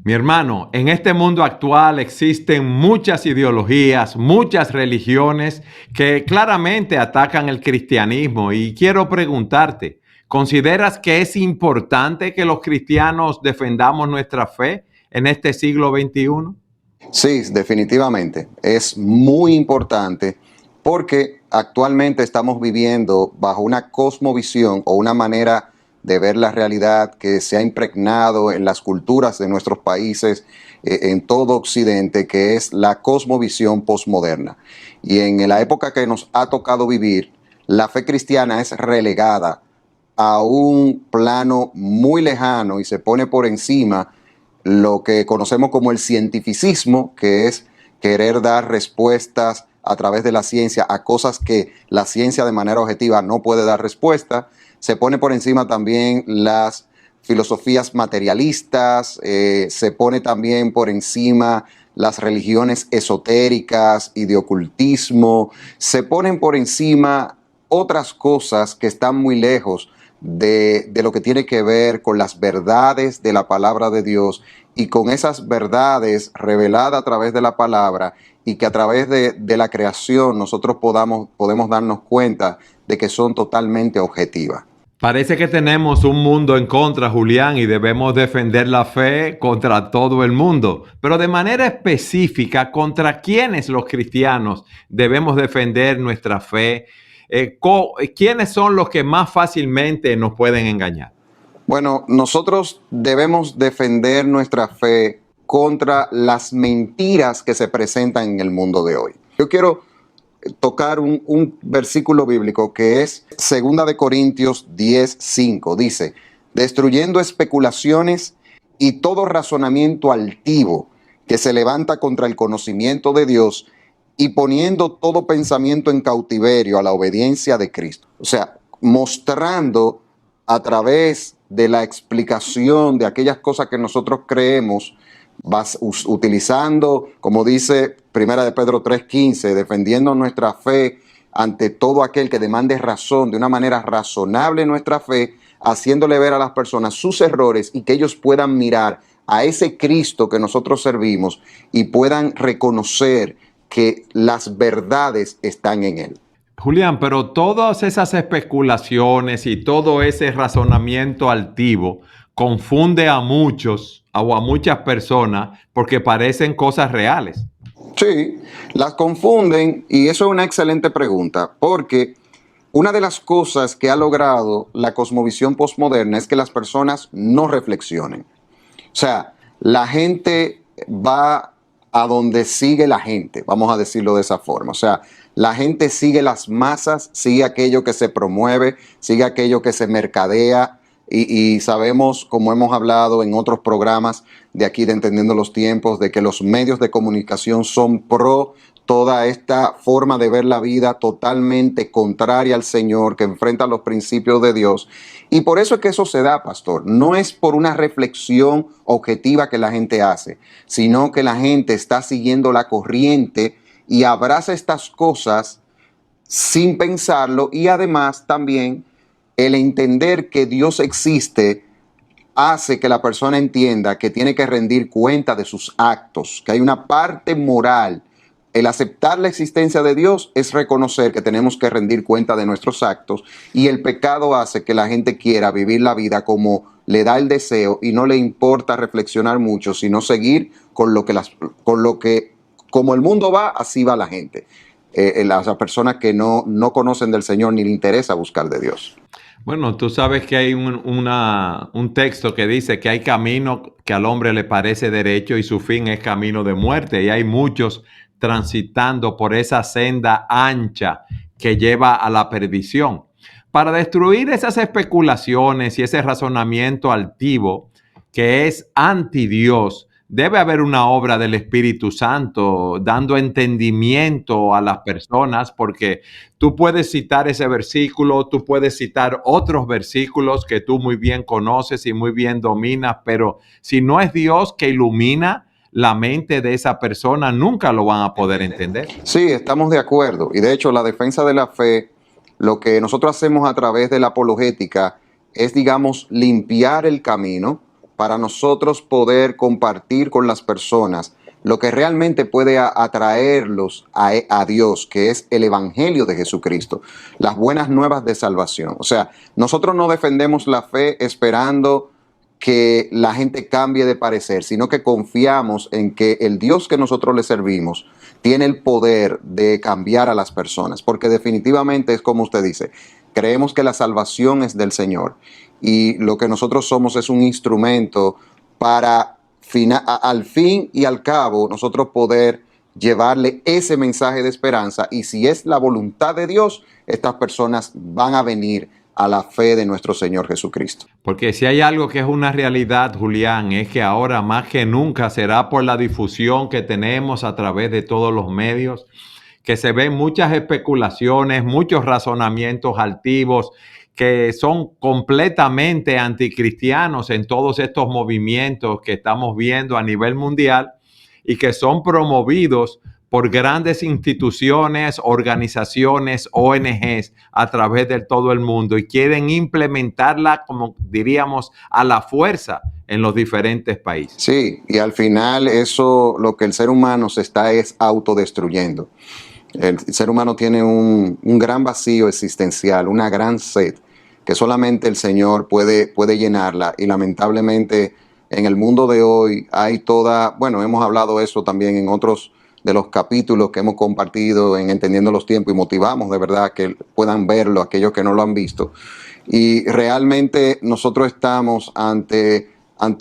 Mi hermano, en este mundo actual existen muchas ideologías, muchas religiones que claramente atacan el cristianismo y quiero preguntarte, ¿consideras que es importante que los cristianos defendamos nuestra fe en este siglo XXI? Sí, definitivamente. Es muy importante porque actualmente estamos viviendo bajo una cosmovisión o una manera de ver la realidad que se ha impregnado en las culturas de nuestros países, en todo Occidente, que es la cosmovisión posmoderna. Y en la época que nos ha tocado vivir, la fe cristiana es relegada a un plano muy lejano y se pone por encima lo que conocemos como el cientificismo, que es querer dar respuestas a través de la ciencia a cosas que la ciencia de manera objetiva no puede dar respuesta. Se pone por encima también las filosofías materialistas, se pone también por encima las religiones esotéricas y de ocultismo, se ponen por encima otras cosas que están muy lejos de lo que tiene que ver con las verdades de la palabra de Dios y con esas verdades reveladas a través de la palabra y que a través de la creación nosotros podemos darnos cuenta de que son totalmente objetivas. Parece que tenemos un mundo en contra, Julián, y debemos defender la fe contra todo el mundo. Pero de manera específica, ¿contra quiénes los cristianos debemos defender nuestra fe? ¿Quiénes son los que más fácilmente nos pueden engañar? Bueno, nosotros debemos defender nuestra fe contra las mentiras que se presentan en el mundo de hoy. Yo quiero tocar un versículo bíblico que es 2 Corintios 10:5. Dice, destruyendo especulaciones y todo razonamiento altivo que se levanta contra el conocimiento de Dios y poniendo todo pensamiento en cautiverio a la obediencia de Cristo. O sea, mostrando a través de la explicación de aquellas cosas que nosotros creemos, utilizando, como dice 1 de Pedro 3:15, defendiendo nuestra fe ante todo aquel que demande razón, de una manera razonable nuestra fe, haciéndole ver a las personas sus errores y que ellos puedan mirar a ese Cristo que nosotros servimos y puedan reconocer que las verdades están en él. Julián, pero todas esas especulaciones y todo ese razonamiento altivo confunde a muchos o a muchas personas porque parecen cosas reales. Sí, las confunden y eso es una excelente pregunta porque una de las cosas que ha logrado la cosmovisión postmoderna es que las personas no reflexionen. O sea, la gente va a donde sigue la gente, vamos a decirlo de esa forma. O sea, la gente sigue las masas, sigue aquello que se promueve, sigue aquello que se mercadea y sabemos, como hemos hablado en otros programas de aquí de Entendiendo los Tiempos, de que los medios de comunicación son pro toda esta forma de ver la vida totalmente contraria al Señor, que enfrenta los principios de Dios. Y por eso es que eso se da, pastor. No es por una reflexión objetiva que la gente hace, sino que la gente está siguiendo la corriente y abraza estas cosas sin pensarlo y además también el entender que Dios existe hace que la persona entienda que tiene que rendir cuenta de sus actos, que hay una parte moral. El aceptar la existencia de Dios es reconocer que tenemos que rendir cuenta de nuestros actos y el pecado hace que la gente quiera vivir la vida como le da el deseo y no le importa reflexionar mucho, sino seguir con lo que como el mundo va, así va la gente. Las personas que no conocen del Señor ni le interesa buscar de Dios. Bueno, tú sabes que hay un texto que dice que hay camino que al hombre le parece derecho y su fin es camino de muerte. Y hay muchos transitando por esa senda ancha que lleva a la perdición. Para destruir esas especulaciones y ese razonamiento altivo que es anti Dios, debe haber una obra del Espíritu Santo dando entendimiento a las personas, porque tú puedes citar ese versículo, tú puedes citar otros versículos que tú muy bien conoces y muy bien dominas, pero si no es Dios que ilumina la mente de esa persona, nunca lo van a poder entender. Sí, estamos de acuerdo. Y de hecho, la defensa de la fe, lo que nosotros hacemos a través de la apologética es, digamos, limpiar el camino para nosotros poder compartir con las personas lo que realmente puede atraerlos a Dios, que es el Evangelio de Jesucristo, las buenas nuevas de salvación. O sea, nosotros no defendemos la fe esperando que la gente cambie de parecer, sino que confiamos en que el Dios que nosotros le servimos tiene el poder de cambiar a las personas, porque definitivamente es como usted dice, creemos que la salvación es del Señor y lo que nosotros somos es un instrumento para al fin y al cabo nosotros poder llevarle ese mensaje de esperanza, y si es la voluntad de Dios, estas personas van a venir a la fe de nuestro Señor Jesucristo. Porque si hay algo que es una realidad, Julián, es que ahora más que nunca será por la difusión que tenemos a través de todos los medios, que se ven muchas especulaciones, muchos razonamientos altivos que son completamente anticristianos en todos estos movimientos que estamos viendo a nivel mundial y que son promovidos por grandes instituciones, organizaciones, ONGs a través de todo el mundo y quieren implementarla, como diríamos, a la fuerza en los diferentes países. Sí, y al final eso, lo que el ser humano se está es autodestruyendo. El ser humano tiene un gran vacío existencial, una gran sed, que solamente el Señor puede llenarla, y lamentablemente en el mundo de hoy hay hemos hablado eso también en otros de los capítulos que hemos compartido en Entendiendo los Tiempos, y motivamos de verdad que puedan verlo aquellos que no lo han visto. Y realmente nosotros estamos ante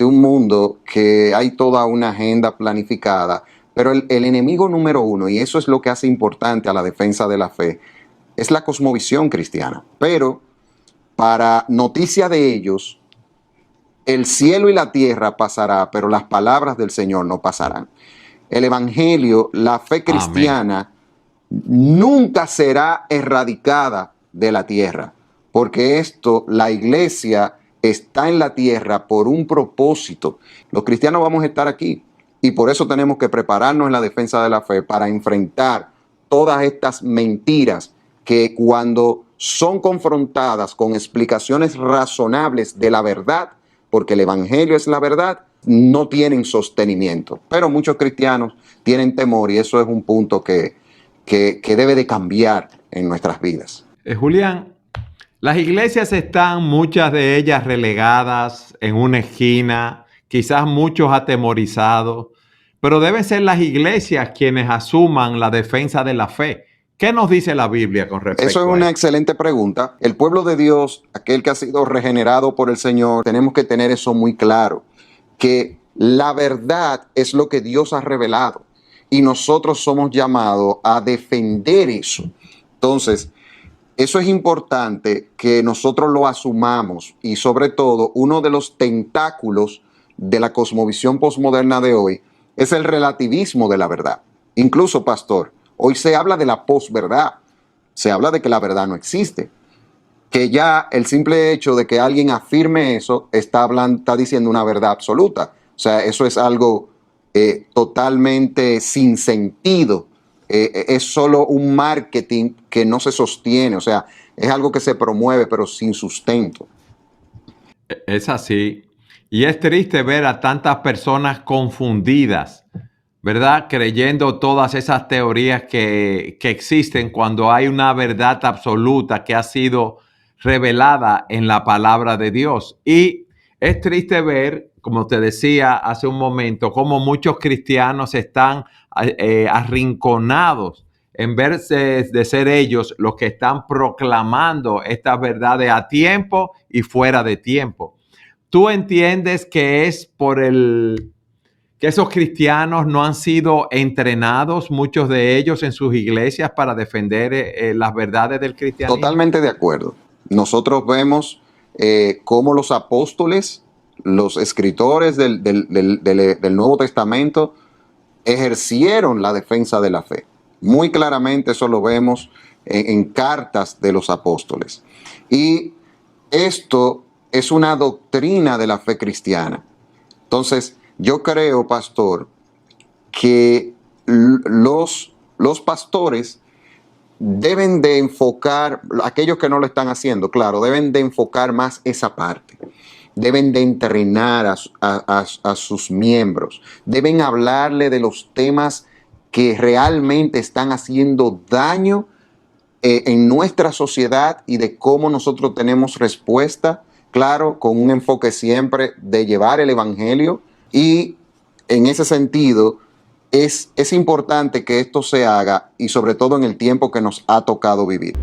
un mundo que hay toda una agenda planificada, pero el enemigo número uno, y eso es lo que hace importante a la defensa de la fe, es la cosmovisión cristiana. Pero para noticia de ellos, el cielo y la tierra pasará, pero las palabras del Señor no pasarán. El evangelio, la fe cristiana, nunca será erradicada de la tierra, porque la iglesia está en la tierra por un propósito. Los cristianos vamos a estar aquí, y por eso tenemos que prepararnos en la defensa de la fe para enfrentar todas estas mentiras que, cuando son confrontadas con explicaciones razonables de la verdad, porque el evangelio es la verdad, no tienen sostenimiento. Pero muchos cristianos tienen temor, y eso es un punto que debe de cambiar en nuestras vidas. Julián, las iglesias están, muchas de ellas, relegadas en una esquina, quizás muchos atemorizados, pero deben ser las iglesias quienes asuman la defensa de la fe. ¿Qué nos dice la Biblia con respecto a eso? Eso es una excelente pregunta. El pueblo de Dios, aquel que ha sido regenerado por el Señor, tenemos que tener eso muy claro, que la verdad es lo que Dios ha revelado y nosotros somos llamados a defender eso. Entonces, eso es importante que nosotros lo asumamos, y sobre todo uno de los tentáculos de la cosmovisión posmoderna de hoy es el relativismo de la verdad. Incluso, pastor, hoy se habla de la posverdad, se habla de que la verdad no existe, que ya el simple hecho de que alguien afirme eso está diciendo una verdad absoluta. O sea, eso es algo totalmente sin sentido. Es solo un marketing que no se sostiene. O sea, es algo que se promueve pero sin sustento. Es así. Y es triste ver a tantas personas confundidas, ¿verdad? Creyendo todas esas teorías que existen cuando hay una verdad absoluta que ha sido revelada en la palabra de Dios. Y es triste ver, como te decía hace un momento, cómo muchos cristianos están arrinconados en vez de ser ellos los que están proclamando estas verdades a tiempo y fuera de tiempo. ¿Tú entiendes que es que esos cristianos no han sido entrenados, muchos de ellos en sus iglesias, para defender las verdades del cristianismo? Totalmente de acuerdo. Nosotros vemos cómo los apóstoles, los escritores del Nuevo Testamento, ejercieron la defensa de la fe. Muy claramente eso lo vemos en cartas de los apóstoles. Y esto es una doctrina de la fe cristiana. Entonces, yo creo, pastor, que los pastores deben de enfocar, aquellos que no lo están haciendo, claro, deben de enfocar más esa parte. deben de entrenar a sus miembros, deben hablarle de los temas que realmente están haciendo daño en nuestra sociedad y de cómo nosotros tenemos respuesta, claro, con un enfoque siempre de llevar el evangelio, y en ese sentido es importante que esto se haga y sobre todo en el tiempo que nos ha tocado vivir.